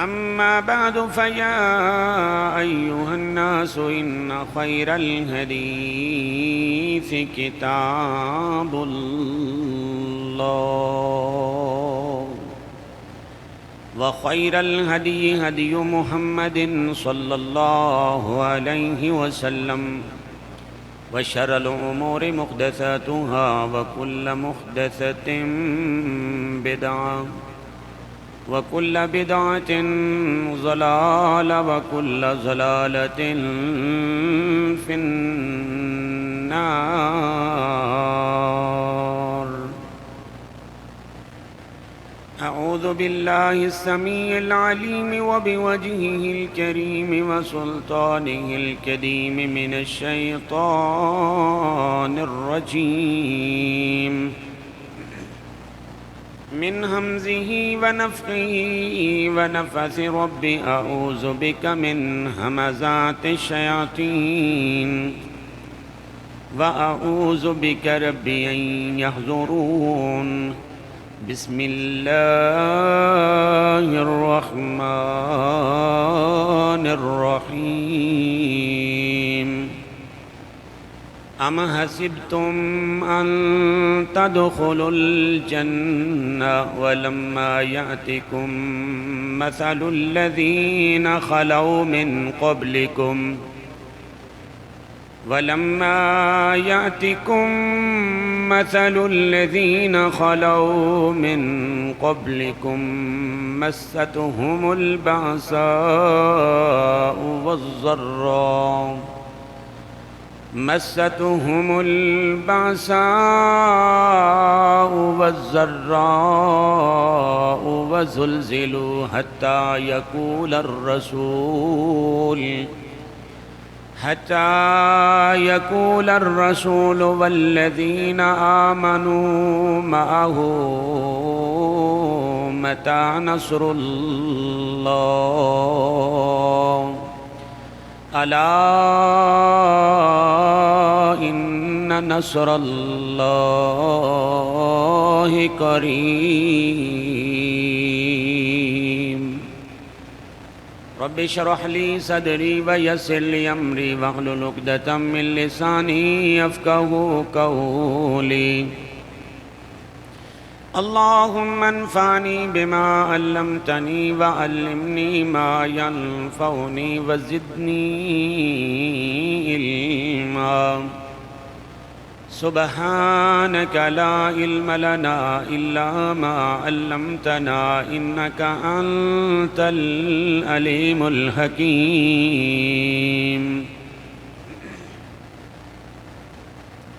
أما بعد فيا أيها الناس إن خير الحديث كتاب الله وخير الهدي هدي محمد صلى الله عليه وسلم وشر الأمور محدثاتها وكل محدثة بدعة وكل بدعة ضلالة وكل ضلالة في النار. أعوذ بالله السميع العليم وبوجهه الكريم وسلطانه الكريم من الشيطان الرجيم من همزه ونفخه ونفثه. رب أعوذ بك من همزات الشياطين وأعوذ بك رب أن يحضرون. بسم الله الرحمن الرحيم. أم حسبتم أن تدخلوا الجنة ولما يأتكم مثل الذين خلوا من قبلكم مستهم البأساء والضراء وزلزلوا حتى يقول الرسول والذين آمنوا معه متى نصر الله ألا إن نصر الله قريب. رب اشرح لي صدري ويسر لي أمري واحلل عقدة من لساني يفقهوا قولي. اللهم انفعني بما علمتني وعلمني ما ينفعني وزدني علما. سبحانك لا علم لنا إلا ما علمتنا إنك أنت العليم الحكيم.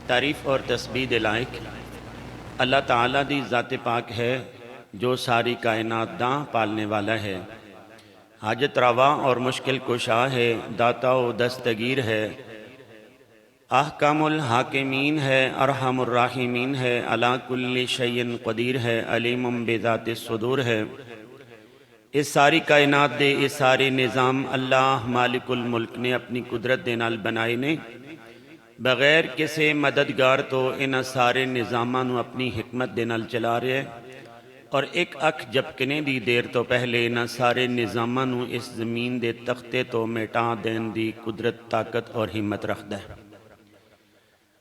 تعریف اور تسبیح دے لائق اللہ تعالیٰ دی ذات پاک ہے جو ساری کائنات داں پالنے والا ہے، حاجت روا اور مشکل کشا ہے، داتا و دستگیر ہے، احکم الحاکمین ہے، ارحم الراحمین ہے، علی کل شیء قدیر ہے، علیم بذات الصدور ہے۔ اس ساری کائنات دے اس سارے نظام اللہ مالک الملک نے اپنی قدرت دے نال بنائے نے، بغیر کسی مددگار تو انہاں سارے نظاماں نو اپنی حکمت دے نال چلا رہے ہیں، اور ایک اکھ جھپکنے دی دیر تو پہلے انہاں سارے نظاماں نو اس زمین دے تختے تو مٹا دین دی قدرت، طاقت اور ہمت رکھدا ہے۔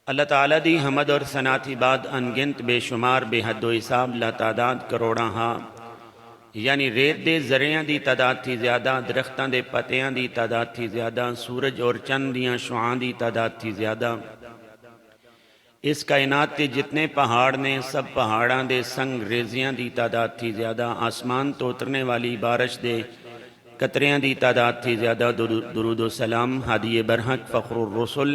اللہ تعالیٰ دی حمد اور ثنا تھی بعد انگنت بے شمار بے حد و حساب لا تعداد کروڑاں ہاں، یعنی ریت دے ذریعہ دی تعداد تھی زیادہ، درختاں دے پتیاں دی تعداد تھی زیادہ، سورج اور چند دیاں شعاں دی تعداد تھی زیادہ۔ اس کائنات تے جتنے پہاڑ نے سب پہاڑاں دے سنگ ریزیاں دی تعداد تھی زیادہ، آسمان تو اترنے والی بارش دے قطریاں دی تعداد تھی زیادہ۔ درود و سلام ہادی برحق فخر الرسل،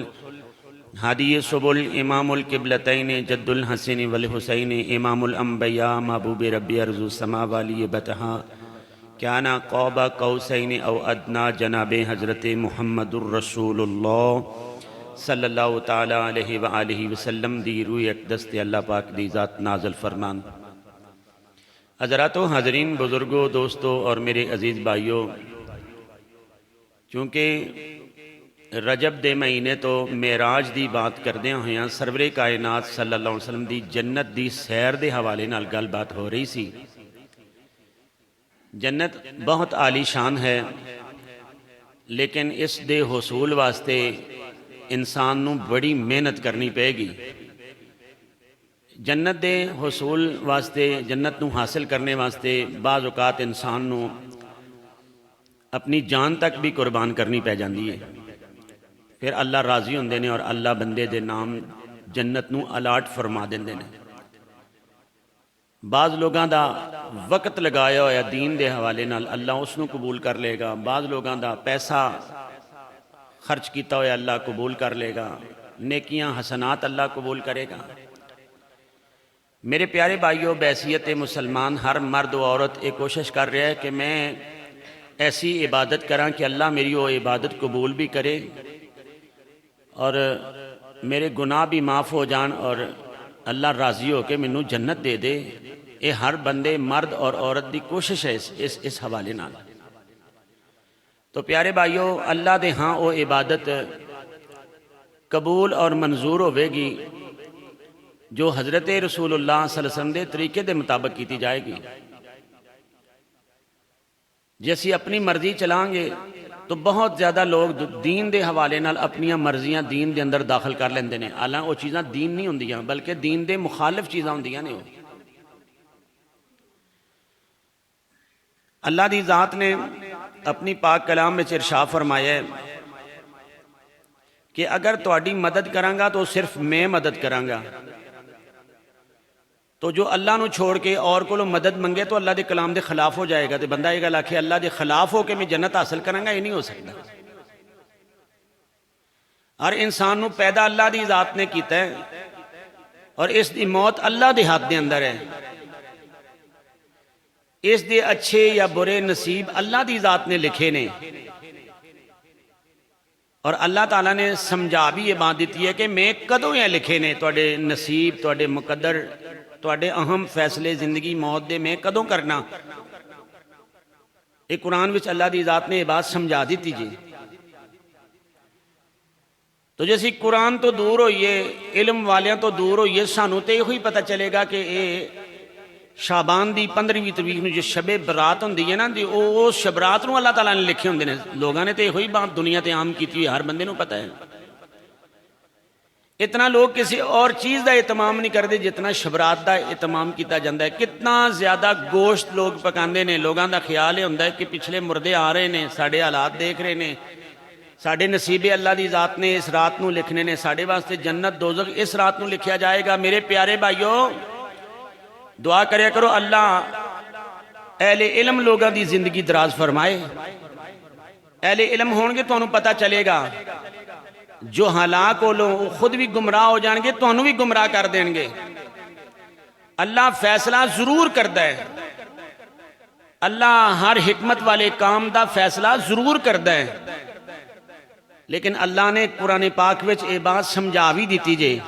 ہادی سبل، امام القبلتین، جد الحسن والحسین، امام الانبیاء، محبوب ربی ارض السما والی بتہا، کانا قاب قوسین او ادنا، جناب حضرت محمد الرسول اللہ صلی اللہ تعالیٰ علیہ وآلہ وسلم دی روح اقدس تے اللہ پاک دی ذات نازل فرمان۔ حضراتو، حاضرین، بزرگوں، دوستوں اور میرے عزیز بھائیوں، چونکہ رجب دے مہینے تو معراج دی بات کردے ہوئے ہیں، سرور کائنات صلی اللہ علیہ وسلم دی جنت دی سیر دے حوالے نال گل بات ہو رہی سی۔ جنت بہت عالی شان ہے، لیکن اس دے حصول واسطے انسان نو بڑی محنت کرنی پے گی۔ جنت دے حصول واسطے، جنت نو حاصل کرنے واسطے بعض اوقات انسان نو اپنی جان تک بھی قربان کرنی پہ جاندی ہے، پھر اللہ راضی ہوندے نے اور اللہ بندے دے نام جنت نو الاٹ فرما دیندے نے۔ بعض لوگاں دا وقت لگایا ہویا دین دے حوالے نال اللہ اس نو قبول کر لے گا، بعض لوگاں دا پیسہ خرچ کیتا ہویا اللہ قبول کر لے گا، نیکیاں حسنات اللہ قبول کرے گا۔ میرے پیارے بھائیوں، بحیثیت مسلمان ہر مرد و عورت ایک کوشش کر رہا ہے کہ میں ایسی عبادت کراں کہ اللہ میری وہ عبادت قبول بھی کرے اور میرے گناہ بھی معاف ہو جان اور اللہ راضی ہو کے مینوں جنت دے دے۔ یہ ہر بندے مرد اور عورت دی کوشش ہے اس حوالے نال۔ تو پیارے بھائیوں، اللہ دے ہاں وہ عبادت قبول اور منظور ہوئے گی جو حضرت رسول اللہ صلی اللہ علیہ وسلم دے طریقے دے مطابق کیتی جائے گی۔ جیسی اپنی مرضی چلائیں گے تو بہت زیادہ لوگ دین دے حوالے نال اپنی مرضیاں دین دے اندر داخل کر لیندے نے، حالانکہ وہ چیزاں دین نہیں ہوندیاں بلکہ دین دے مخالف چیزاں ہوندیاں نے۔ اللہ دی ذات نے اپنی پاک کلام میں ارشاد فرمایا ہے کہ اگر تہاڈی مدد کراں گا تو صرف میں مدد کراں گا، تو جو اللہ نو چھوڑ کے اور کو مدد منگے تو اللہ دے کلام دے خلاف ہو جائے گا، تو بندہ یہ گل آکھے اللہ دے خلاف ہو کے میں جنت حاصل کراں گا، یہ نہیں ہو سکتا۔ ہر انسان نو پیدا اللہ دی ذات نے کیتا ہے اور اس دی موت اللہ دے ہاتھ دے اندر ہے۔ اس دے اچھے یا برے نصیب اللہ دی ذات نے لکھے نے، اور اللہ تعالیٰ نے سمجھا بھی یہ بات دیتی ہے کہ میں کدوں یہ لکھے نے تواڈے نصیب، تواڈے مقدر، تواڈے اہم فیصلے زندگی موت دے میں کدوں کرنا۔ ایک قرآن وچ اللہ دی ذات نے یہ بات سمجھا دیتی جی۔ تو جیسی قرآن تو دور ہوئیے، علم والیاں تو دور ہوئیے، سانوں تے ہوئی پتہ چلے گا کہ اے شعبان دی 15ویں تاریخ نو جو شب برات ہوندی ہے نا، او شب رات نو اللہ تعالیٰ نے لکھے ہوندے نے۔ لوگاں نے تے ہوئی بات دنیا تے عام کیتی ہے، ہر بندے نو پتہ ہے۔ اتنا لوگ کسی اور چیز دا اہتمام نہیں کرتے جتنا شبرات دا اہتمام کیتا جاندہ ہے۔ کتنا زیادہ گوشت لوگ پکاندے نے، لوگاں دا خیال یہ ہوندہ ہے کہ پچھلے مردے آ رہے نے، ساڑھے حالات دیکھ رہے نے، ساڑھے نصیبے اللہ دی ذات نے اس رات نو لکھنے نے، ساڑھے واسطے جنت دوزخ اس رات نو لکھیا جائے گا۔ میرے پیارے بھائیوں، دعا کریا کرو اللہ اہل علم لوگاں دی زندگی دراز فرمائے۔ اہل علم ہون گے تو انہوں پتہ چلے گا، جو ہلاک ہو لو خود بھی گمراہ ہو جان گے تو انہوں بھی گمراہ کر دیں گے۔ اللہ فیصلہ ضرور کرتا ہے، اللہ ہر حکمت والے کام دا فیصلہ ضرور کرتا ہے، لیکن اللہ نے قرآن پاک وچ یہ بات سمجھا بھی دیتی جے۔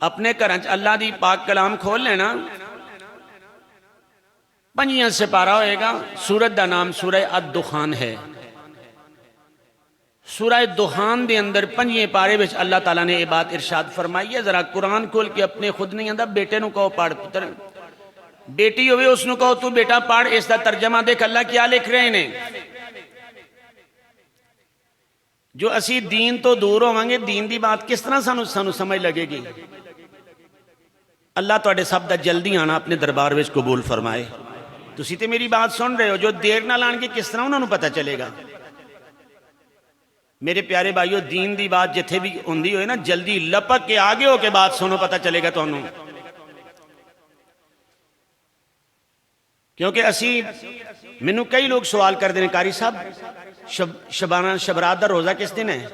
اپنے گھرانچ اللہ دی پاک کلام کھول لینا، 5 سپارہ ہوئے گا، سورت دا نام سورہ الدخان ہے۔ سورہ دخان دے اندر 5 پارے وچ اللہ تعالیٰ نے یہ بات ارشاد فرمائی ہے۔ ذرا قرآن کھول کے اپنے خود نہیں آندہ، بیٹے نو کہو پڑھ، پتر بیٹی ہوئے اس نو کہو تو بیٹا پڑھ، اس دا ترجمہ دیکھ اللہ کیا لکھ رہے ہیں۔ جو اسی دین تو دور ہوانگے، دین دی بات کس طرح سانو سمجھ لگے گی۔ اللہ تواڈے سب دا جلدی آنا اپنے دربار وچ قبول فرمائے۔ تسی تے میری بات سن رہے ہو، جو دیر نہ لان کے کس طرح انہوں نے پتہ چلے گا۔ میرے پیارے بھائیو، دین دی بات جتھے بھی ہوندی ہوئے نا، جلدی لپک کے آگے ہو کے بات سنو، پتہ چلے گا تو انہوں۔ کیونکہ اسی منو کئی لوگ سوال کر دینے، قاری صاحب شبرات دا روزہ کس دن ہے؟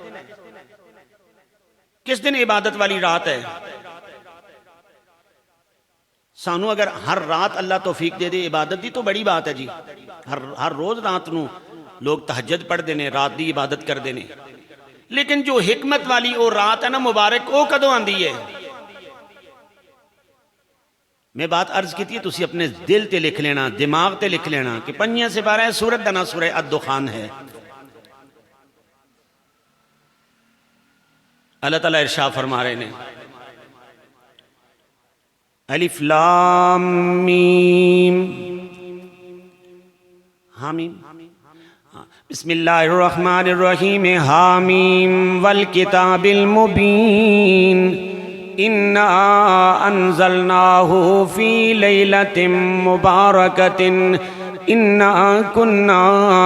کس دن عبادت والی رات ہے؟ سانو اگر ہر رات اللہ توفیق دے دے عبادت دی تو بڑی بات ہے جی۔ ہر روز رات نو لوگ تہجد پڑھ دینے، رات دی عبادت کر دینے، لیکن جو حکمت والی وہ رات ہے نا مبارک، وہ کدوں آندی ہے؟ میں بات عرض کی تھی، تسی اپنے دل تے لکھ لینا، دماغ تے لکھ لینا کہ 5 سپارہ ہے، سورت دا نام سورہ الدخان ہے۔ اللہ تعالیٰ ارشاد فرما رہے ہیں، الف لام میم حامیم. بسم اللہ الرحمن الرحیم. حامیم والکتاب المبین انا انزلناہ فی لیلۃ مبارکۃ انا کنا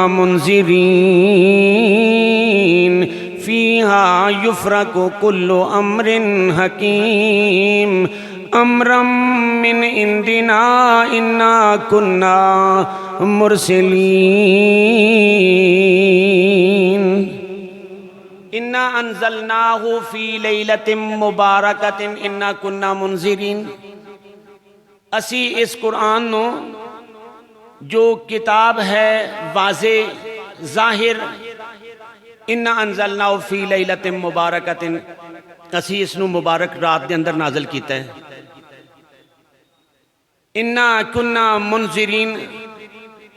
منذرین فیہا یفرق کل امر حکیم امرا من عندنا انا کنا مرسلین. انا انزلناہ فی لیلۃ مبارکۃ انا کنا منذرین. اسی اس قرآن نو جو کتاب ہے واضح ظاہر، انا انزلناہ فی لیلۃ مبارکۃ، اسی اس نو مبارک رات دے اندر نازل کیتا ہے. انا کنا منذرین،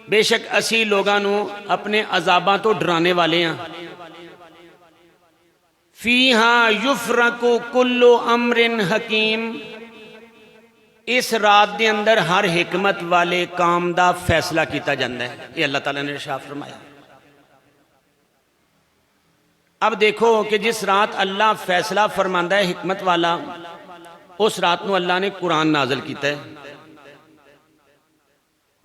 بے شک اسی لوگاں نو اپنے عذاباں تو ڈرانے والے ہیں. فیہا یفرق کل امر حکیم، اس رات دے اندر ہر حکمت والے کام دا فیصلہ کیتا جاندہ ہے. یہ اللہ تعالیٰ نے ارشاد فرمایا. اب دیکھو کہ جس رات اللہ فیصلہ فرماندہ ہے حکمت والا، اس رات نو اللہ نے قرآن نازل کیتا ہے.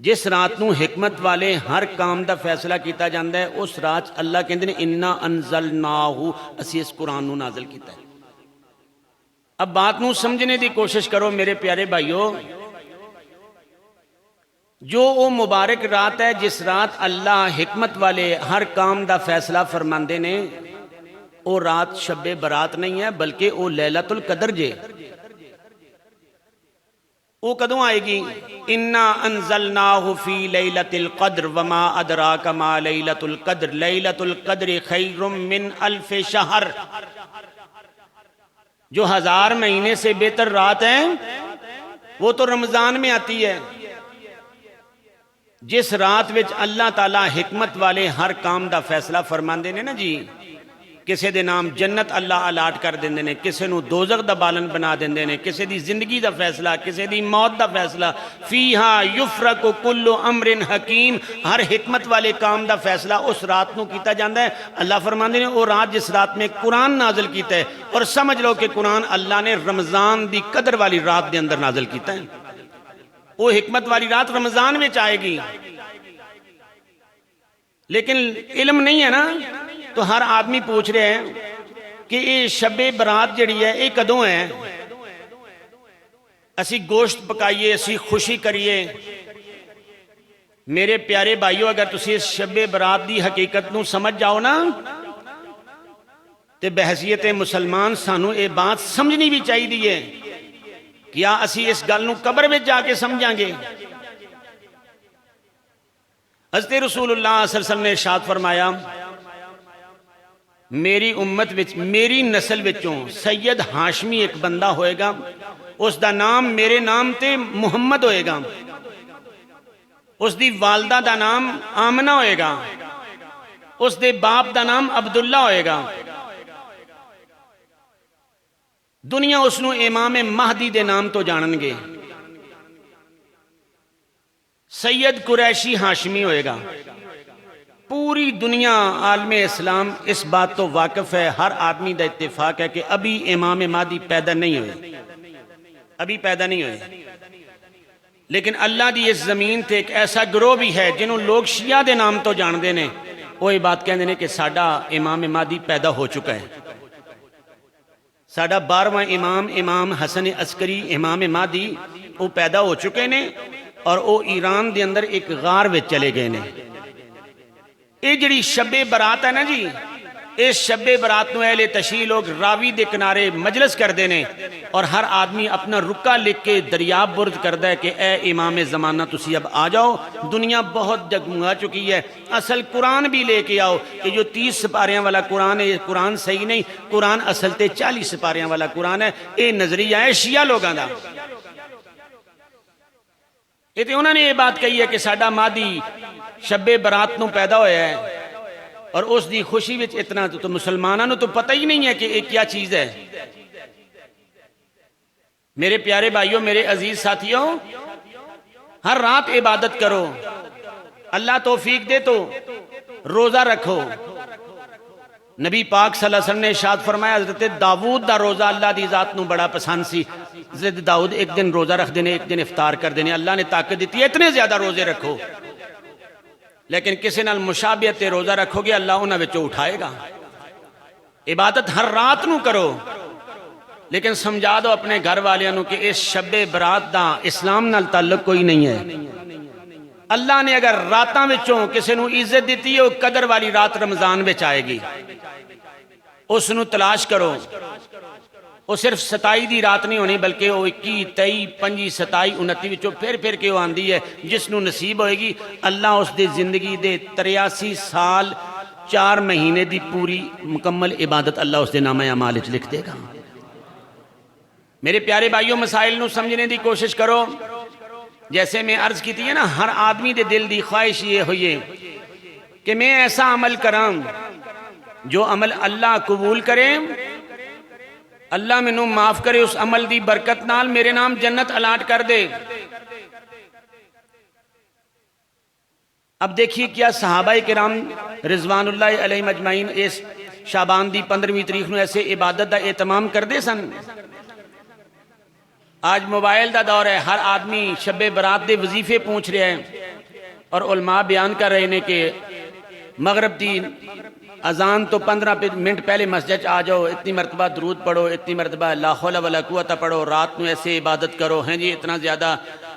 جس رات نو حکمت والے ہر کام دا فیصلہ کیتا جاندہ ہے، اس رات اللہ کہندے نے انا انزلناہ، اسی اس قرآن نو نازل کیتا ہے. اب بات نو سمجھنے دی کوشش کرو میرے پیارے بھائیو. جو وہ مبارک رات ہے جس رات اللہ حکمت والے ہر کام دا فیصلہ فرماندے نے، وہ رات شب برات نہیں ہے بلکہ وہ لیلۃ القدر جے. وہ کدوں آئے گی؟ انا انزلناہ فی لیلۃ القدر وما ادراک ما لیلۃ القدر لیلۃ القدر خیر من الف شہر. جو 1000 مہینے سے بہتر رات ہے وہ تو رمضان میں آتی ہے. جس رات وچ اللہ تعالیٰ حکمت والے ہر کام دا فیصلہ فرماندے نے نا جی، کسے دے نام جنت اللہ الاٹ کر دیندے نے، کسے نو دوزخ دا بالن بنا دیندے نے، کسے دی زندگی دا فیصلہ، کسے دی موت دا فیصلہ. فیہا یفرق کل امر حکیم، ہر حکمت والے کام دا فیصلہ اس رات نو کیتا جاندہ ہے. اللہ فرماندے نے وہ رات جس رات میں قرآن نازل کیتا ہے، اور سمجھ لو کہ قرآن اللہ نے رمضان دی قدر والی رات دے اندر نازل کیتا ہے. وہ حکمت والی رات رمضان میں آئے گی، لیکن علم نہیں ہے نا، تو ہر آدمی پوچھ رہے ہیں کہ یہ شب برات جڑی ہے یہ کدوں ہے؟ اسی گوشت پکائیے، اسی خوشی کریے. میرے پیارے بھائیو، اگر تسی اس شب برات دی حقیقت نو سمجھ جاؤ نا، تے بحثیت مسلمان سانو یہ بات سمجھنی بھی چاہیے دیئے. کیا اسی اس گل نو قبر میں جا کے سمجھاں گے؟ حضرت رسول اللہ صلی اللہ علیہ وسلم نے ارشاد فرمایا، میری امت وچ، میری نسل وچوں سید ہاشمی ایک بندہ ہوئے گا، اس دا نام میرے نام تے محمد ہوئے گا، اس دی والدہ دا نام آمنہ ہوئے گا، اس دے باپ دا نام عبداللہ ہوئے گا. دنیا اس نو امام مہدی دے نام تو جانن گے. سید قریشی ہاشمی ہوئے گا. پوری دنیا عالم اسلام اس بات تو واقف ہے، ہر آدمی دا اتفاق ہے کہ ابھی امام مہدی پیدا نہیں ہوئے، ابھی پیدا نہیں ہوئے. لیکن اللہ دی اس زمین تے ایک ایسا گروہ بھی ہے جنہوں لوگ شیعہ دے نام تو جان دے نے، وہ یہ بات کہندے نے کہ ساڈا امام مہدی پیدا ہو چکا ہے. ساڈا 12واں امام، امام حسن عسکری امام مہدی، وہ پیدا ہو چکے نے، اور وہ ایران دے اندر ایک غار وچ چلے گئے نے. یہ جڑی شب برات ہے نا جی، اس شب برات نو اہل تشیع لوگ راوی دے کنارے مجلس کر دینے، اور ہر آدمی اپنا رکا لکھ کے دریاب برد کردہ ہے کہ اے امام زمانہ تسی اب آ جاؤ، دنیا بہت جگمگا چکی ہے، اصل قرآن بھی لے کے آؤ. کہ جو 30 سپاریاں والا قرآن ہے، یہ قرآن صحیح نہیں، قرآن اصل تے 40 سپاریاں والا قرآن ہے. یہ نظریہ ہے شیعہ لوگاں دا. یہ تے انہوں نے یہ بات کہی ہے کہ ساڈا مہدی شب برات نو پیدا ہویا ہے، اور اس دی خوشی وچ اتنا تو مسلمانوں نو تو پتہ ہی نہیں ہے کہ یہ کیا چیز ہے. میرے پیارے بھائیوں، میرے عزیز ساتھیوں، ہر رات عبادت کرو، اللہ توفیق دے تو روزہ رکھو. نبی پاک صلی اللہ علیہ وسلم نے ارشاد فرمایا حضرت داؤد دا روزہ اللہ دی ذات نو بڑا پسند سی. حضرت داؤد ایک دن روزہ رکھ دینے, ایک دن افطار کر دینے. اللہ نے طاقت دیتی ہے اتنے زیادہ روزے رکھو, لیکن کسی نال مشابہت تے روزہ رکھو گے اللہ انہاں وچوں اٹھائے گا. عبادت ہر رات نو کرو, لیکن سمجھا دو اپنے گھر والیاں نو کہ اس شب برات دا اسلام نال تعلق کوئی نہیں ہے. اللہ نے اگر راتاں وچوں کسی نو عزت دیتی ہے, وہ قدر والی رات رمضان وچ آئے گی, اس نو تلاش کرو. وہ صرف 27 دی رات نہیں ہونی, بلکہ وہ 21, 23, 25, 27, 29 وچوں پھر کے وہ آندی ہے. جس نو نصیب ہوئے گی اللہ اس دی زندگی دے 83 سال 4 مہینے دی پوری مکمل عبادت اللہ اس دے نامہ اعمال وچ لکھ دے گا. میرے پیارے بھائیوں, مسائل نو سمجھنے دی کوشش کرو. جیسے میں عرض کی تھی نا, ہر آدمی دے دل دی خواہش یہ ہوئی ہے کہ میں ایسا عمل کراں جو عمل اللہ قبول کرے, اللہ میں نو معاف کرے, اس عمل دی برکت نال میرے نام جنت الاٹ کر دے. اب دیکھیے کیا صحابہ کرام رضوان اللہ علیہ مجمعین اس شعبان دی 15ویں تاریخ نو ایسے عبادت دا اہتمام کر دے سن. آج موبائل دا دور ہے, ہر آدمی شب برات دے وظیفے پوچھ رہے ہیں, اور علماء بیان کر رہے ہیں کہ مغرب دی اذان تو 15 منٹ پہلے مسجد آ جاؤ, اتنی مرتبہ درود پڑھو, اتنی مرتبہ لا حول ولا قوت پڑھو, رات نو ایسے عبادت کرو, ہیں جی اتنا زیادہ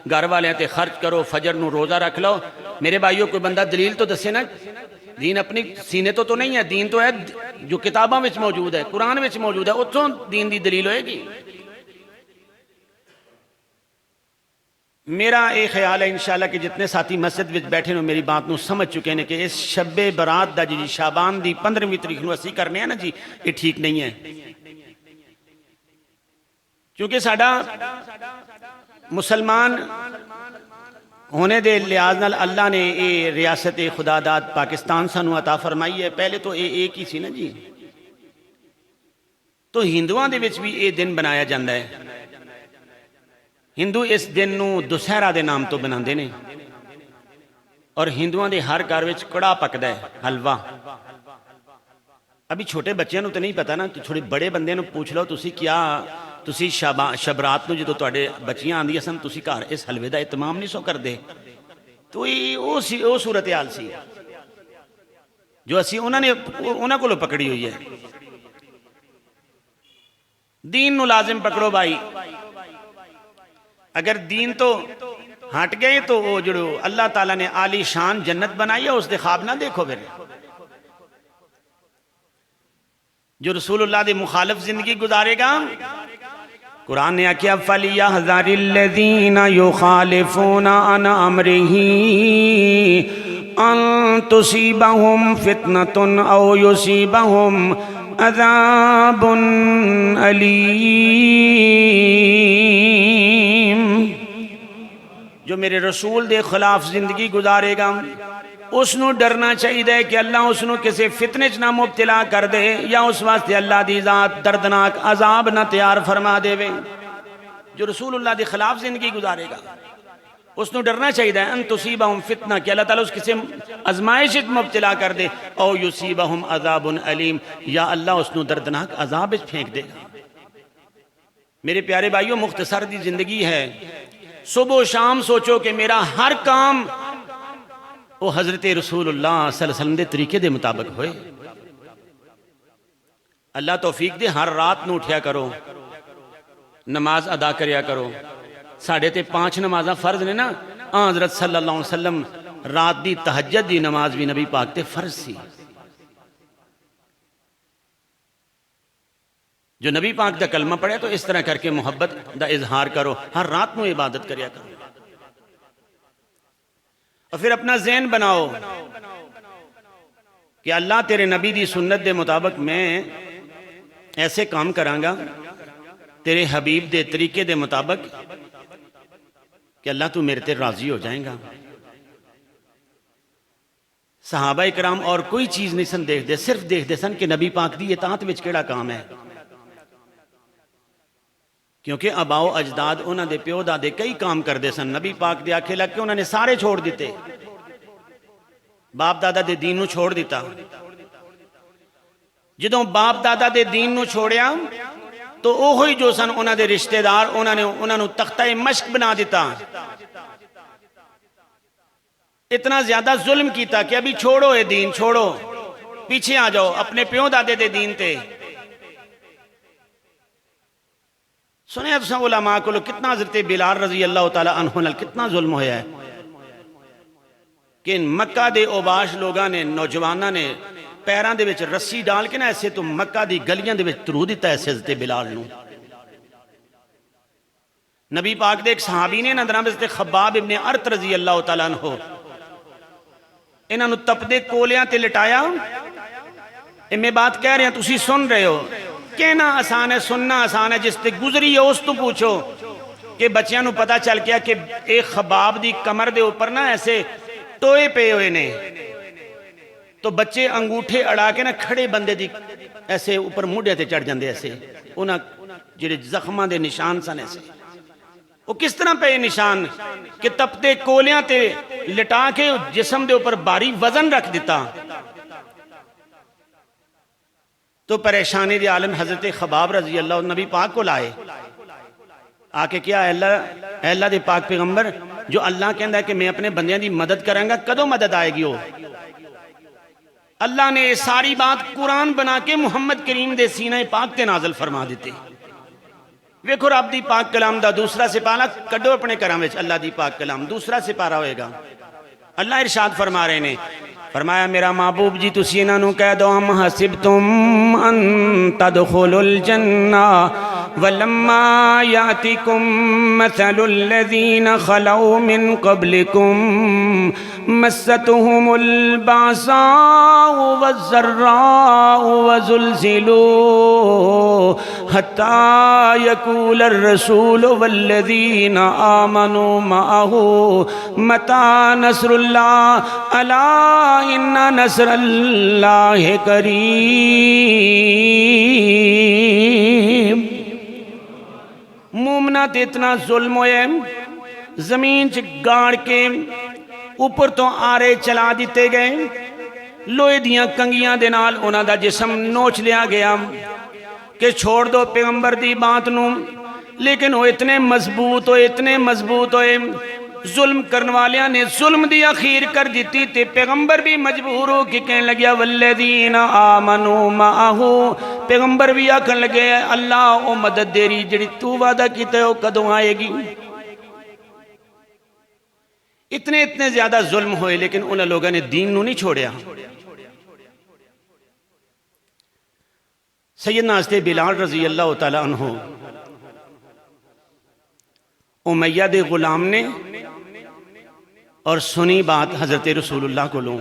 گھر والے تے خرچ کرو, فجر نو روزہ رکھ لو. میرے بھائیوں کوئی بندہ دلیل تو دسے نا, دین اپنی سینے تو نہیں ہے, دین تو ہے جو کتاباں وچ موجود ہے, قرآن وچ موجود ہے, اتوں دین دی دلیل ہوئے گی. میرا ایک خیال ہے انشاءاللہ کہ جتنے ساتھی مسجد وچ بیٹھے نو میری بات نو سمجھ چکے ہیں کہ اس شب برات دا جی شعبان دی 15ویں تاریخ نو اسی کرنے ہیں نا جی, یہ ٹھیک نہیں ہے. کیونکہ ساڈا مسلمان ہونے دے لحاظ نال اللہ نے یہ ریاست خدا داد پاکستان سانو عطا فرمائی ہے. پہلے تو یہ ایک ہی سی نا جی, تو ہندوؤں دے وچ بھی یہ دن بنایا جاندہ ہے. ہندو اس دن نو دسہرہ دے نام تو بناندے نے, اور ہندوؤں دے ہر گھر وچ کڑا پکدا ہے, حلوہ. ابھی چھوٹے بچیاں نو تو نہیں پتا نا, تھوڑے بڑے بندے نو پوچھ لو تسی کیا تسی شب رات نو جدو تواڈے بچیاں آندیاں سن تسی گھر اس حلوے دا اہتمام نہیں سو کردے. تو یہ او صورتحال سی جو اسی انہاں کولوں پکڑی ہوئی ہے. دین نو لازم پکڑو بھائی. اگر دین تو ہٹ گئے تو وہ جو اللہ تعالیٰ نے عالی شان جنت بنائی ہے اس دے خواب نہ دیکھو. پھر جو رسول اللہ دے مخالف زندگی گزارے گا, قرآن نے کیا فَلْيَحْذَرِ الَّذِينَ يُخَالِفُونَ عَنْ أَمْرِهِ أَن تُصِيبَهُمْ فِتْنَةٌ أَوْ يُصِيبَهُمْ عَذَابٌ أَلِيمٌ. جو میرے رسول دے خلاف زندگی گزارے گا اس نو ڈرنا چاہیے کہ اللہ اس نو کسی فتنے چ نہ مبتلا کر دے, یا اس واسطے اللہ دی ذات دردناک عذاب نہ تیار فرما دے. جو رسول اللہ دے خلاف زندگی گزارے گا اس نو ڈرنا چاہیے ان تصیبہم فتنہ, کہ اللہ تعالیٰ اس کسی ازمائش مبتلا کر دے, او یصیبہم عذاب علیم, یا اللہ اس نو دردناک عذاب پھینک دے گا. میرے پیارے بھائیوں, مختصر دی زندگی ہے. صبح و شام سوچو کہ میرا ہر کام وہ حضرت رسول اللہ صلی اللہ علیہ وسلم دے طریقے دے مطابق ہوئے. اللہ توفیق دے, ہر رات نو اٹھیا کرو, نماز ادا کریا کرو. ساڑھے تے 5 نمازاں فرض نے نا, حضرت صلی اللہ علیہ وسلم رات دی تہجد دی نماز بھی نبی پاک تے فرض سی. جو نبی پاک دا کلمہ پڑھے تو اس طرح کر کے محبت دا اظہار کرو, ہر رات نو عبادت کریا کرو. اور پھر اپنا ذہن بناؤ کہ اللہ تیرے نبی دی سنت دے مطابق میں ایسے کام کروں گا تیرے حبیب دے طریقے دے مطابق کہ اللہ تو میرے تے راضی ہو جائیں گا. صحابہ کرام اور کوئی چیز نہیں سن دیکھ دے, صرف دیکھ دے سن کہ نبی پاک دی اطاعت وچ کیڑا کام ہے. کیونکہ اباؤ اجداد انہاں دے پیو دادے کئی کام کر دے سن, نبی پاک دے آکھے لگ کے انہاں نے سارے چھوڑ دیتے. باپ دادا دے دین نو چھوڑ دیتا جدوں باپ دادا دے دین نو چھوڑیا تو اوہی جو سن انہاں دے رشتہ دار انہاں نو تختہ مشق بنا دیتا اتنا زیادہ ظلم کیتا کہ ابھی چھوڑو اے دین چھوڑو پیچھے آ جاؤ اپنے پیوں دادے دے دین تے سنے افسان علماء کو کتنا حضرت بلال رضی اللہ تعالیٰ عنہ کتنا ظلم ہویا ہے کہ مکہ دے اوباش لوگاں نے نوجوانہ نے پیران دے وچ رسی ڈال کے نا ایسے تو مکہ دی گلیاں دے وچ ترو دیتا ایسے حضرت بلال نو نبی پاک دے ایک صحابی نے نام حضرت خباب ابن ارت رضی اللہ تعالیٰ عنہ انہاں نو تپ دے کولیاں تے لٹایا میں بات کہہ رہے ہیں تسی سن رہے ہو کہنا آسان ہے سننا آسان ہے جس تے گزری ہے اس تو پوچھو کہ بچیاں نو پتا چل گیا کہ ایک خباب دی کمر دے اوپر نا ایسے ٹوئے پے ہوئے نے تو بچے انگوٹھے اڑا کے نا کھڑے بندے دی ایسے اوپر موڈے تے چڑھ جاندے ایسے انہاں جڑے زخماں دے نشان سن ایسے وہ کس طرح پہ نشان کہ تپتے کولیاں تے لٹا کے جسم دے اوپر باری وزن رکھ دیتا تو پریشانی دی عالم حضرت خباب رضی اللہ نبی پاک کو لائے آکے کیا اے اللہ دے پاک پیغمبر جو اللہ کہندا ہے کہ میں اپنے بندیاں دی مدد کریں گا کدوں مدد آئے گی ہو اللہ نے ساری بات قرآن بنا کے محمد کریم دے سینہ پاک تے نازل فرما دیتے ویکھو رب دی پاک کلام دا دوسرا سپارہ کڈو اپنے کرام وچ اللہ دی پاک کلام دوسرا سپارہ ہوئے گا اللہ ارشاد فرما رہے نے فرمایا میرا محبوب جی تسی انہاں نو کہہ دو ام حسبتم ان تدخلوا الجنہ ولما یاتکم مثل الذین خلوا من قبلکم مستهم البعصاء والضراء وزلزلوا حتى يقول الرسول والذين آمنوا معه متى نصر الله ألا إن نصر الله قريب مومنہ تے اتنا ظلم ہوئے زمین چ گاڑ کے اوپر تو آرے چلا دیتے گئے لوہے دیاں کنگیاں دے نال انہاں دا جسم نوچ لیا گیا کہ چھوڑ دو پیغمبر دی بات نو لیکن وہ اتنے مضبوط ہوئے ظلم کرن والیاں نے ظلم دی اخیر کر دیتی تے پیغمبر بھی مجبور ہو کہ کہنے لگیا والذین آمنوا معہو پیغمبر بھی آکھن لگے اللہ او مدد دیری جڑی تو وعدہ کیتے ہو کدوں آئے گی اتنے زیادہ ظلم ہوئے لیکن انہوں لوگوں نے دین نو نہیں چھوڑیا سیدنا حضرت بلال رضی اللہ تعالیٰ عنہ امیہ دے غلام نے اور سنی بات حضرت رسول اللہ کو لوں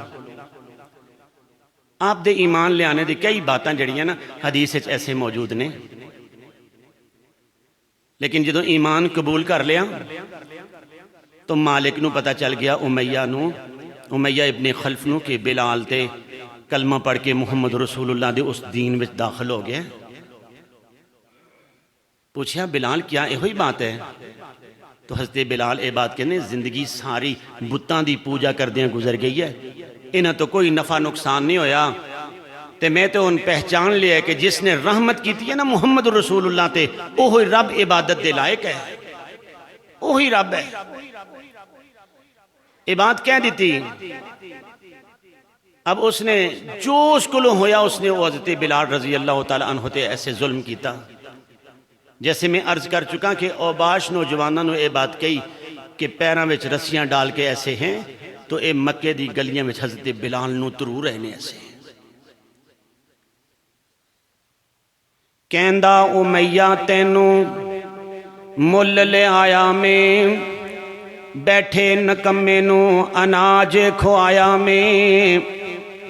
آپ دے ایمان لے آنے دے کئی باتاں جڑیاں نا حدیث ایسے موجود نے لیکن جدو ایمان قبول کر لیا تو مالک نو پتہ چل گیا امیہ ابن خلف نو کہ بلال تے کلمہ پڑھ کے محمد رسول اللہ دے اس دین وچ داخل ہو گئے پوچھا بلال کیا یہ ہوئی بات ہے تو حضرت بلال اے بات کہنے زندگی ساری بتاں دی پوجا کر دیں گزر گئی ہے انہاں تو کوئی نفع نقصان نہیں ہویا تے میں تو ان پہچان لیا ہے کہ جس نے رحمت کی تھی نا محمد رسول اللہ تے اوہی رب عبادت دے لائق ہے اوہی رب ہے یہ بات کہہ دیتی اب اس نے جو اس کو ہویا اس نے حضرت بلال رضی اللہ تعالیٰ عنہ تے ایسے ظلم کیتا جیسے میں عرض کر چکا کہ اوباش نوجوانوں نے یہ بات کہی کہ پیراں وچ رسیاں ڈال کے ایسے ہیں تو اے مکے دی گلیاں وچ حضرت بلال نو ترو رہنے ایسے کہندا امیہ تینو مل لے آیا میں بیٹھے نکمے نو اناج کھوایا میں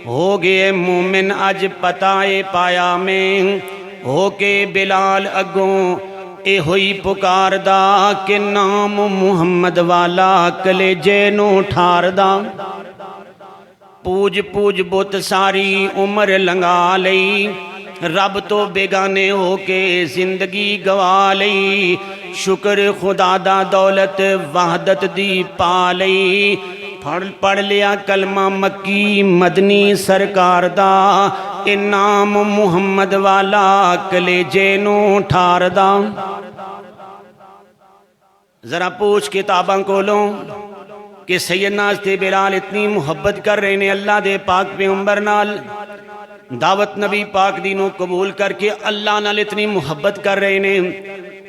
ہو گئے مومن اج پتائے پایا میں ہو کے بلال اگوں اے ہوئی پکار دا کہ نام محمد والا کلیجے نو ٹھار دا پوج بت ساری عمر لنگا لئی رب تو بیگانے ہو کے زندگی گوا لئی شکر خدا دا دولت وحدت دی پا لئی پڑھ لیا کلمہ مکی مدنی سرکار دا، اے نام محمد والا کلیجے نو ٹھار دا۔ ذرا پوچھ کتاباں کھولوں کہ سیدنا حضرت بلال اتنی محبت کر رہے نے اللہ دے پاک پیغمبر نال، دعوت نبی پاک دینوں قبول کر کے اللہ نال اتنی محبت کر رہے نے۔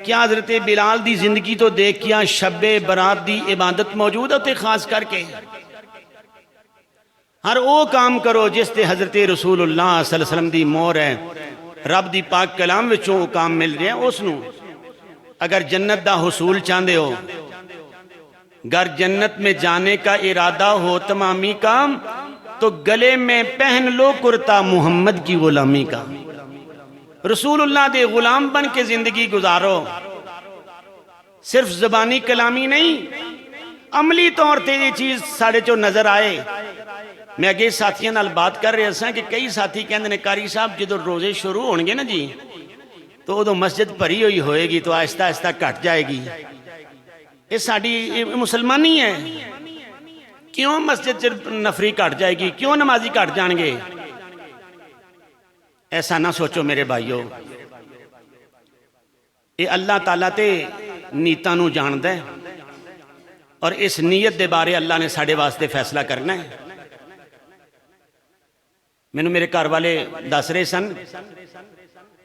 کیا حضرت بلال دی زندگی تو دیکھ کیا شب برات دی عبادت موجود ہوتے خاص کر کے؟ ہر او کام کرو جس تے حضرت رسول اللہ صلی اللہ علیہ وسلم دی مور ہے، رب دی پاک کلام وچوں او کام مل رہے ہیں اس نو۔ اگر جنت دا حصول چاہندے ہو، اگر جنت میں جانے کا ارادہ ہو تمامی کا، تو گلے میں پہن لو کرتا محمد کی غلامی کا۔ رسول اللہ دے غلام بن کے زندگی گزارو، صرف زبانی کلامی نہیں، عملی طور تے یہ چیز ساڑھے چو نظر آئے۔ میں اگے ساتھیاں نال بات کر رہے ہیں کہ کئی ساتھی کہندے نے قاری صاحب جدو روزے شروع ہونگے نا جی تو ادو مسجد بھری ہوئی ہوئے گی تو آہستہ آہستہ کٹ جائے گی۔ یہ ساڑی مسلمانی ہے، کیوں مسجد نفری کٹ جائے گی، کیوں نمازی کٹ جان گے؟ ایسا نہ سوچو میرے بھائیو، یہ اللہ تعالیٰ تے نیتاں نو جان دے اور اس نیت دے بارے اللہ نے ساڑھے واسطے فیصلہ کرنا ہے۔ میں نے میرے گھر والے دس رہے سن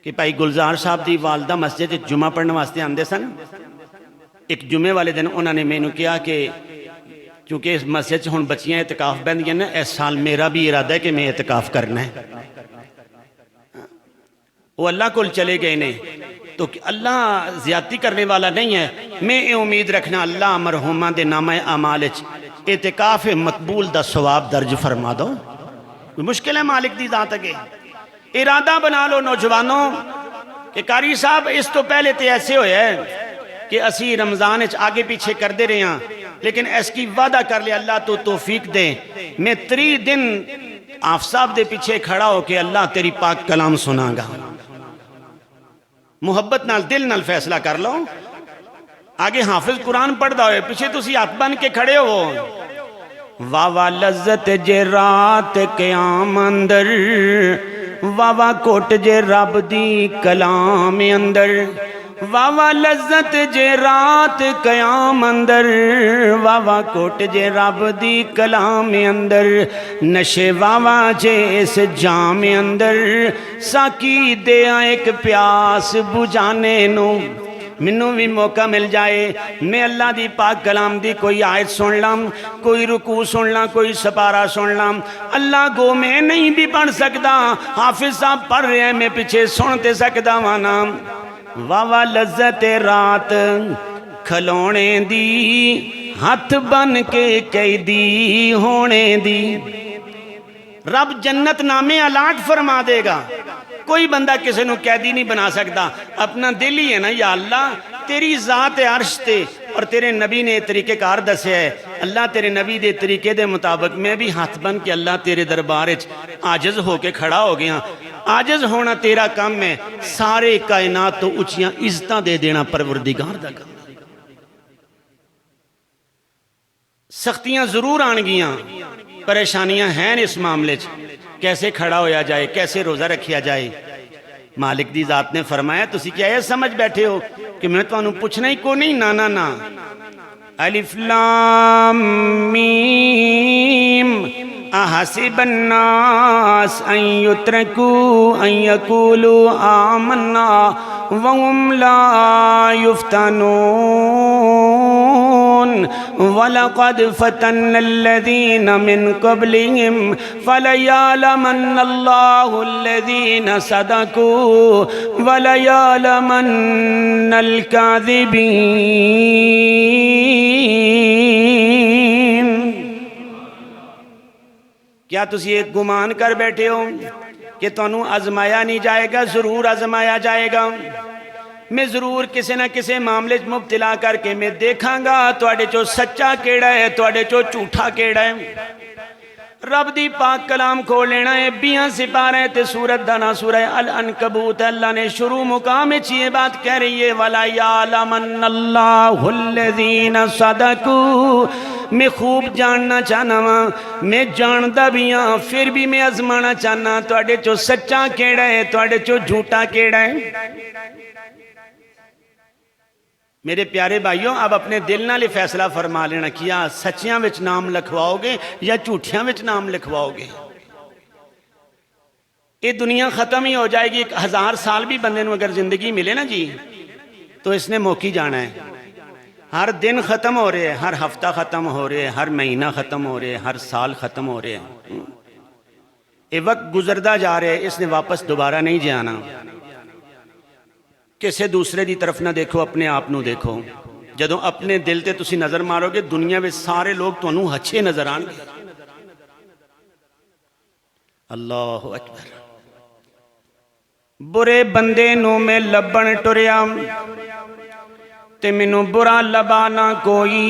کہ بھائی گلزار صاحب دی والدہ مسجد جمعہ پڑھنے واسطے آندے سن۔ ایک جمعے والے دن انہوں نے میں نے کہا کہ چونکہ اس مسجد سے ہن بچیاں اعتکاف بندیاں نا، اس سال میرا بھی ارادہ ہے کہ میں اعتکاف کرنا ہے۔ وہ اللہ کو چلے گئے نے تو اللہ زیادتی کرنے والا نہیں ہے۔ میں یہ امید رکھنا اللہ مرحومہ دے نامہ اعمال اعتکاف مقبول دا ثواب درج فرما دو۔ مشکل ہے مالک دی ذات اگے؟ ارادہ بنا لو نوجوانوں کہ قاری صاحب اس تو پہلے تے ایسے ہوئے ہیں کہ اسی رمضان آگے پیچھے کر دے رہے ہیں، لیکن اس کی وعدہ کر لے اللہ تو توفیق دے، میں 3 دن آف صاحب دے پیچھے کھڑا ہو کے اللہ تیری پاک کلام سنا گا۔ محبت نال دل نال فیصلہ کر لو۔ آگے حافظ قرآن پڑھدا ہوئے، پیچھے تسی ہاتھ بن کے کھڑے ہو۔ واوا لذت جے رات قیام اندر، واوا کوٹ جے رب دی کلام اندر، واوا لذت جے رات قیام اندر، واوا کوٹ جے رب دی کلام اندر، نشے واوا جے اس جام اندر، ساکی دیا ایک پیاس بجانے نو۔ منوں بھی موقع مل جائے میں اللہ دی پاک کلام دی کوئی آیت سن لام، کوئی رکوع سن لام، کوئی سپارہ سن لام، اللہ گو میں نہیں بھی پڑھ سکتا، حافظ صاحب پڑھ رہے ہیں میں پیچھے سنتے سکتا وانا۔ واوا لذت رات کھلونے دی، ہاتھ بن کے قیدی ہونے دی۔ رب جنت نامے الاٹ فرما دے گا، کوئی بندہ کسی نو قیدی نہیں بنا سکتا۔ اپنا دل ہی ہے نا، یا اللہ تیری ذات عرش تے اور تیرے نبی نے طریقہ کار دسے ہے، اللہ تیرے نبی دے طریقے دے مطابق میں بھی ہاتھ بن کے اللہ تیرے دربار عاجز ہو کے کھڑا ہو گیا۔ عاجز ہونا تیرا کام ہے، سارے کائنات تو اچھیاں عزتاں دے دینا پروردگار دا کام۔ سختیاں ضرور آن گیاں، پریشانیاں ہیں اس معاملے کیسے کھڑا ہویا جائے، کیسے روزہ رکھیا جائے۔ مالک دی ذات نے فرمایا تسی کیا یہ سمجھ بیٹھے ہو کہ میں تو انہوں پوچھنا ہی کو نہیں، نا نا نا۔ الف لام میم احسب الناس ان یترکوا ان یقولوا آمنا وهم لا يفتنون وَلَقَدْ فَتَنَّ الَّذِينَ مِن قَبْلِهِمْ فَلَيَعْلَمَنَّ اللَّهُ الَّذِينَ صَدَقُوا وَلَيَعْلَمَنَّ الْكَاذِبِينَ۔ کیا تسی ایک گمان کر بیٹھے ہو کہ تانوں آزمایا نہیں جائے گا؟ ضرور آزمایا جائے گا۔ میں ضرور کسی نہ کسی معاملے مبتلا کر کے میں دیکھاں گا تواڈے چو سچا کیڑا ہے، تواڈے چو جھوٹا کیڑا ہے۔ رب دی پاک کلام کھول لینا ہے 20 سپارے تے سورت دا نا سورہ العنکبوت. اللہ نے شروع مقام وچ یہ بات کہہ رہی ہے وَلَا يَعْلَمَنَّ اللَّهُ الَّذِينَ صَدَقُوا. میں خوب جاننا چاہنا وا، میں جاندا بھی ہاں، پھر بھی میں آزمانا چاہنا تواڈے چوں سچا کیڑا ہے تواڈے چوں جھوٹا کیڑا ہے. میرے پیارے بھائیوں اب اپنے دل نال فیصلہ فرما لینا کیا سچیاں وچ نام لکھواؤ گے یا جھوٹیاں وچ نام لکھواؤ گے. یہ دنیا ختم ہی ہو جائے گی. 1000 سال بھی بندے نو اگر زندگی ملے نا جی تو اس نے موکی جانا ہے. ہر دن ختم ہو رہے ہیں، ہر ہفتہ ختم ہو رہے ہیں، ہر مہینہ ختم ہو رہے ہیں، ہر سال ختم ہو رہے ہیں. یہ وقت گزردا جا رہے ہیں، اس نے واپس دوبارہ نہیں جانا. کسے دوسرے دی طرف نہ دیکھو، اپنے آپ نو دیکھو. جدوں اپنے دل تے تسی نظر مارو گے دنیا میں سارے لوگ تانوں اچھے نظر آن گے. اللہ اکبر. برے بندے نو میں لبن ٹریا تے مینوں برا لبا نہ کوئی،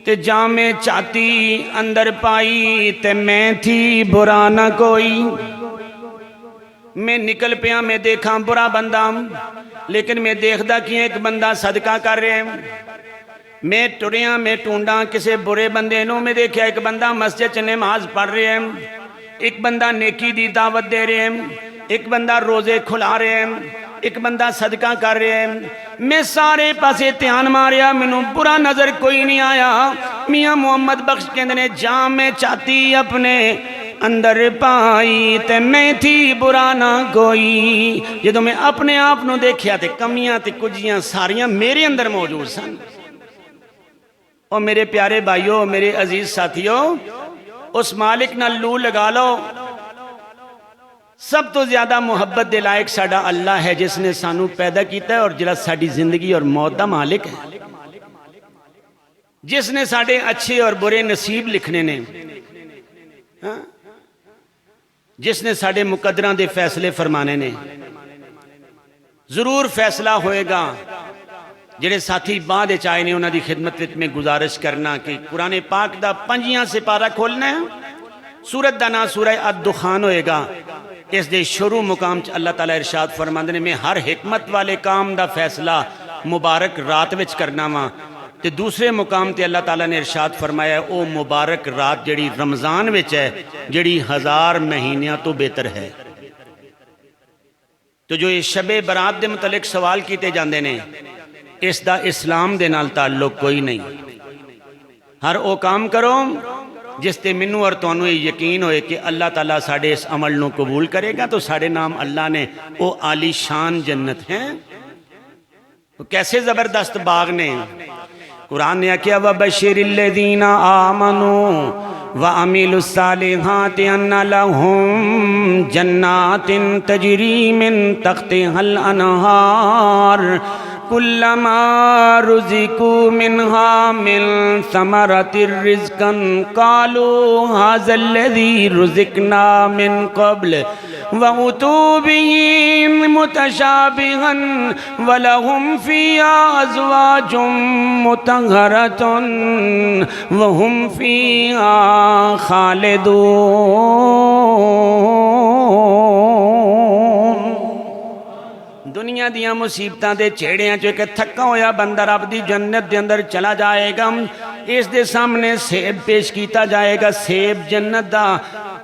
تے جامے چاتی اندر پائی تے میں تھی برا نہ کوئی. میں نکل پیا، میں دیکھاں برا بندہ لیکن میں دیکھدا کہ ایک بندہ صدقہ کر رہے ہیں. میں ٹریاں میں ٹونڈاں کسے برے بندے نو، میں دیکھا ایک بندہ مسجد چ نماز پڑھ رہے ہیں، ایک بندہ نیکی دی دعوت دے رہے ہیں، ایک بندہ روزے کھلا رہے ہیں، ایک بندہ صدقہ کر رہے ہیں. میں سارے پاسے دھیان ماریا، مینوں برا نظر کوئی نہیں آیا. میاں محمد بخش کہندے نے جام میں چاتی اپنے اندر پائی تے میں تھی برا نہ کوئی. جدوں میں اپنے آپ نو دیکھیا تے کمیاں تے کجیاں ساریاں میرے اندر موجود سن. اور میرے پیارے بھائیوں، میرے عزیز ساتھیوں، اس مالک نال لو لگا لو. سب تو زیادہ محبت دے لائق ساڈا اللہ ہے جس نے سانو پیدا کیتا ہے اور جڑا ساڈی زندگی اور موت دا مالک ہے، جس نے ساڈے اچھے اور برے نصیب لکھنے نے، جس نے ساڈے مقدراں دے فیصلے فرمانے نے. ضرور فیصلہ ہوئے گا. جڑے ساتھی بعد وچ آئے نے انہاں دی خدمت وچ میں گزارش کرنا کہ قرآن پاک دا 5 سپارہ کھولنا ہے. سورت دا نام سورہ الدخان ہوئے گا. اس دے شروع مقام چ اللہ تعالیٰ ارشاد فرماندے نے میں ہر حکمت والے کام دا فیصلہ مبارک رات وچ کرنا وا. تے دوسرے مقام تے اللہ تعالیٰ نے ارشاد فرمایا او مبارک رات جڑی رمضان وچ ہے، جڑی 1000 مہینیاں تو بہتر ہے. تو جو یہ شب برات دے متعلق سوال کیتے جاندے نے، اس دا اسلام دے نال تعلق کوئی نہیں. ہر او کام کرو جس تے منو اور تانوں یہ یقین ہوئے کہ اللہ تعالیٰ ساڑھے اس عمل نو قبول کرے گا. تو ساڑھے نام اللہ نے او عالی شان جنت ہیں. کیسے زبردست باغ نے. قرآن نے کیا وَبَشِّرِ الَّذِينَ آمَنُوا وَعَمِلُوا الصَّالِحَاتِ أَنَّ لَهُمْ جَنَّاتٍ تَجْرِي مِن تَحْتِهَا الْأَنْهَارُ كُلَّمَا رُزِقُوا مِنْهَا مِن ثَمَرَةٍ رِزْقًا قَالُوا هَذَا الَّذِي رُزِقْنَا مِن قَبْلُ وَأُتُوا بِهِ مُتَشَابِهًا وَلَهُمْ فِيهَا أَزْوَاجٌ مُطَهَّرَةٌ وَهُمْ فِيهَا خَالِدُونَ. دنیا دیاں مصیبتاں دے چھیڑیاں چو ایک تھکا ہویا بندہ رب دی جنت دے اندر چلا جائے گا. اس دے سامنے سیب پیش کیتا جائے گا، سیب جنت دا.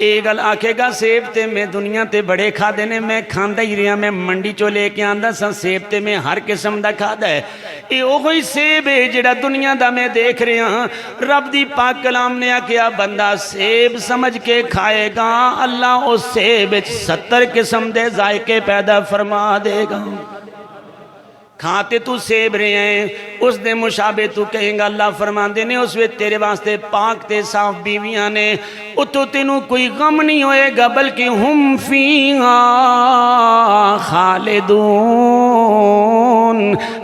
ایک گل آکھے گا سیب تے میں دنیا تے بڑے کھا دینے، میں کھاندا ہی رہا، میں منڈی چو لے کے آندا سا سیب تے میں ہر قسم دا کھادا ہے. اے اوہی سیب ہے جڑا دنیا دا میں دیکھ رہا ہاں. رب دی پاک کلام نے آکھیا بندہ سیب سمجھ کے کھائے گا، اللہ اس سیب 70 قسم دے ذائقے پیدا فرما دے گا. کھاتے تو سیب رہے ہیں اس دے مشابہ تو کہیں گا اللہ فرماندے نے اس وقت تیرے واسطے پاک تے صاف بیویاں نے. اتو تینوں کوئی غم نہیں ہوئے گا بلکہ ہم فیہا خالدون.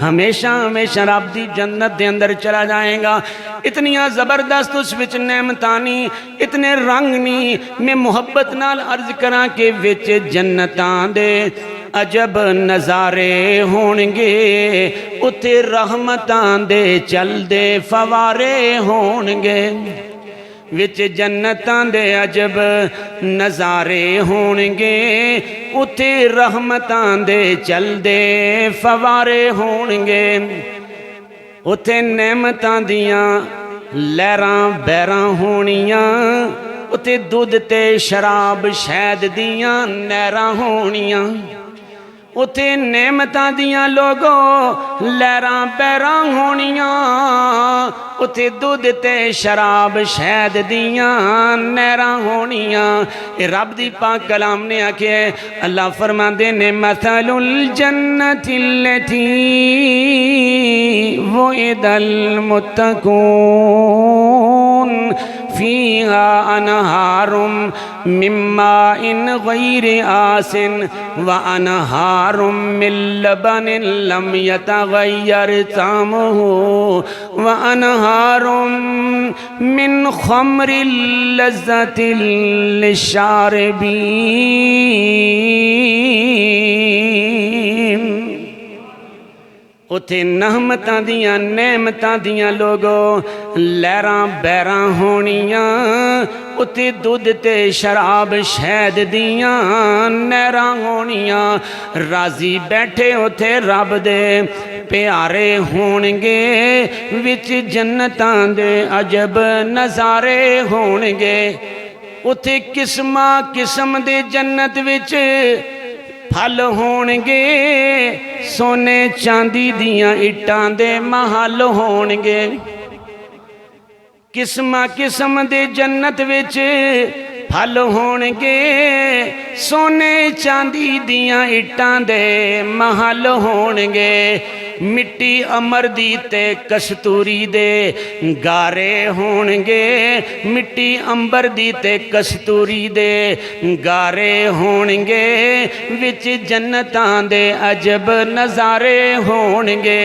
ہمیشہ ہمیشہ رب دی جنت دے اندر چلا جائیں گا. اتنیاں زبردست اس وچ نعمتانی، اتنے رنگ نہیں. میں محبت نال عرض کراں کہ وچ جنتاں دے عجب نظارے ہونگے، اتے رحمتاں دے چل دے فوارے ہونگے. وچ جنتاں دے عجب نظارے ہونگے اتھے رحمتاں دے چل دے فوارے ہونگے اتھے نعمتاں دیاں لہراں بیراں ہونیاں اتھے دودھ تے شراب شہد دیاں نہراں ہونیاں اتھے نعمتاں دیاں لوگوں لہراں بیراں ہونیاں اتھے دودھ تے شراب شہد دیاں نہراں ہونیاں اے رب دی پاک کلام نے آکھے اللہ فرماندے نے مثل الجنت التي وعد المتقون فيها أنهار من ماء غير آسن وأنهار من لبن لم يتغير طعمه وأنهار من خمر لذة للشاربين اتھے نحمتاں دیاں نعمتاں دیاں لوگوں لہراں بیراں ہونیاں اتھے دودھ تے شراب شہد دیاں نہراں ہونیاں راضی بیٹھے اتھے رب دے پیارے ہونگے وچ جنتاں دے عجب نظارے ہونگے اتھے قسمہ قسم دے جنت وچ پھل ہونگے سونے چاندی دیاں اٹاں دے محل ہونگے قسمہ قسم دے جنت وچ پھل ہونگے سونے چاندی دیاں اٹاں دے محل ہونگے مٹی امر دی تے کستوری دے گارے ہونگے مٹی امبر دی تے کستوری دے گارے ہونگے وچ جنتاں دے عجب نظارے ہونگے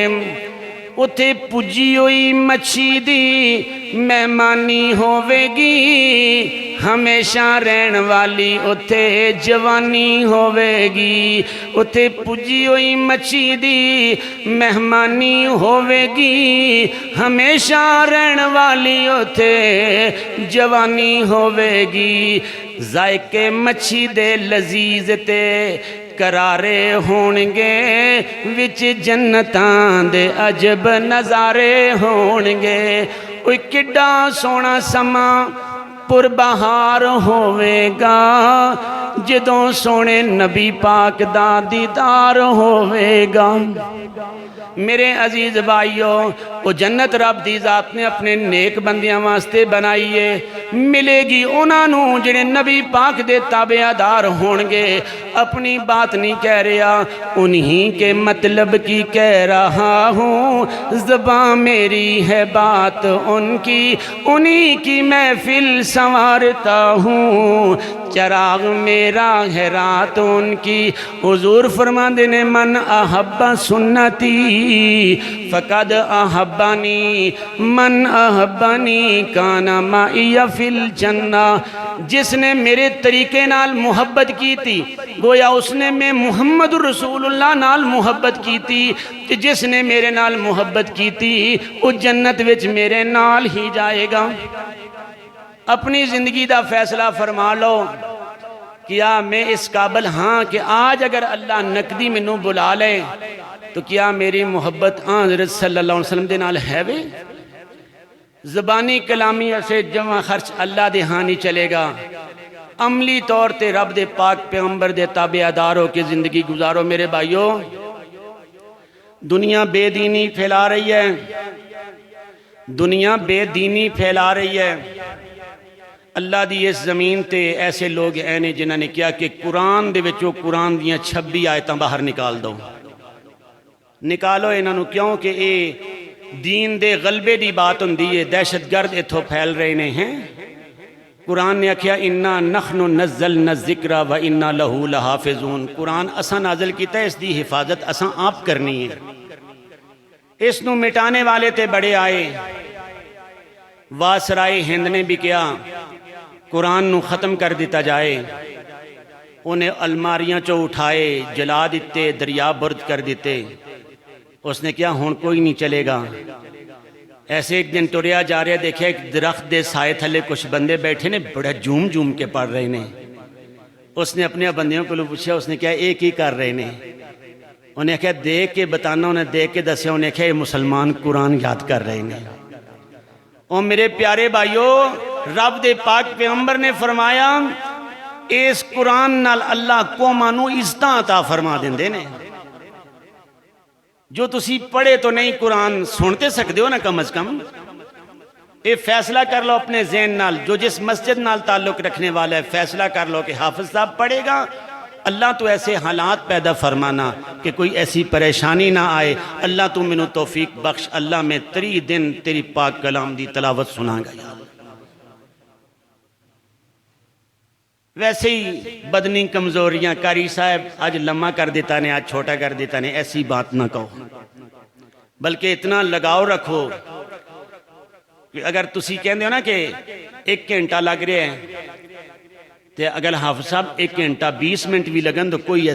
اتھے پجی ہوئی مچھی دی مہمانی ہووے گی ہمیشہ رہن والی اتھے جوانی ہووے گی اتھے پجی ہوئی مچھی دی مہمانی ہووے گی ہمیشہ رہن والی اتھے جوانی ہووے گی ذائقے مچھی دے لذیذ تے کرارے ہونگے وچ جنتاں دے عجب نظارے ہونگے اوہ کڈا سونا سما پربہار ہووے گا جدوں سونے نبی پاک دا دیدار ہووے گا میرے عزیز بھائیو وہ جنت رب دی ذات نے اپنے نیک بندیاں واسطے بنائیے ملے گی انہاں نوں جڑے نبی پاک دے تابعدار ہونگے اپنی بات نہیں کہہ رہا انہی کے مطلب کی کہہ رہا ہوں زباں میری ہے بات ان کی انہی کی محفل سنوارتا ہوں چراغ میرا ہے رات ان کی حضور فرماندے نے من احب سنتی فقد احبانی من احبانی کانا معی فی الجنہ جس نے میرے طریقے نال محبت کی تھی گویا اس نے میں محمد رسول اللہ نال محبت کی تھی جس نے میرے نال محبت کی تھی وہ جنت وچ میرے نال ہی جائے گا اپنی زندگی دا فیصلہ فرما لو کیا میں اس قابل ہاں کہ آج اگر اللہ نقدی منوں بلا لے تو کیا میری محبت حضرت صلی اللہ علیہ وسلم دے نال ہے وے زبانی کلامی سے جمع خرچ اللہ دے ہاں نہیں چلے گا عملی طور تے رب دے پاک پیغمبر دے تابعداروں کی زندگی گزارو میرے بھائیو دنیا بے دینی پھیلا رہی ہے دنیا بے دینی پھیلا رہی ہے اللہ دی اس زمین تے ایسے لوگ ہیں جنہاں نے کیا کہ قرآن دے وچوں قرآن دیاں 26 آیتاں باہر نکال دو نکالو انہاں نوں کیوں کہ اے دین دے غلبے دی بات ہوندی ہے دہشت گرد اتھوں پھیل رہے ہیں قرآن نے کہا انا نحن نزلنا الذکر و انا لہو لحافظون قرآن اساں نازل کیتا ہے اس دی حفاظت اساں آپ کرنی ہے اس نو مٹانے والے تے بڑے آئے واسرائے ہند نے بھی کیا قرآن نو ختم کر دیتا جائے انہیں الماریاں چو اٹھائے جلا دیتے دریا برد کر دیتے اس نے کیا ہون کوئی نہیں چلے گا ایسے ایک دن ٹریا جا رہے دیکھے ایک درخت دے سائے تھلے کچھ بندے بیٹھے نے بڑا جھوم جھوم کے پڑھ رہے نے. اس نے اپنے بندیوں کو پوچھا, اس نے کہا ایک ہی کر رہے نے. انہیں کہا دیکھ کے بتانا, انہیں دیکھ کے دسیا, انہیں کہا یہ مسلمان قرآن یاد کر رہے نے. اور میرے پیارے بھائیو, رب دے پاک پیغمبر نے فرمایا اس قرآن نال اللہ قوماں نو عزتاں عطا فرما دیندے نے. جو تسی پڑھے تو نہیں قرآن سنتے سکتے ہو نا, کم از کم یہ فیصلہ کر لو اپنے ذہن نال. جو جس مسجد نال تعلق رکھنے والا ہے فیصلہ کر لو کہ حافظ صاحب پڑھے گا, اللہ تو ایسے حالات پیدا فرمانا کہ کوئی ایسی پریشانی نہ آئے. اللہ تو منو توفیق بخش. اللہ میں 3 دن تیری پاک کلام دی تلاوت سنا گا. ویسے ہی بدنی کمزوریاں قاری صاحب آج لمحہ کر دیتا نے, آج چھوٹا کر دیتا نے, ایسی بات نہ کہو, بلکہ اتنا لگاؤ رکھو کہ اگر تسی کہندے ہو نا کہ 1 گھنٹہ لگ رہے ہیں, تو اگر حافظ صاحب 1 گھنٹہ 20 منٹ بھی لگن تو کوئی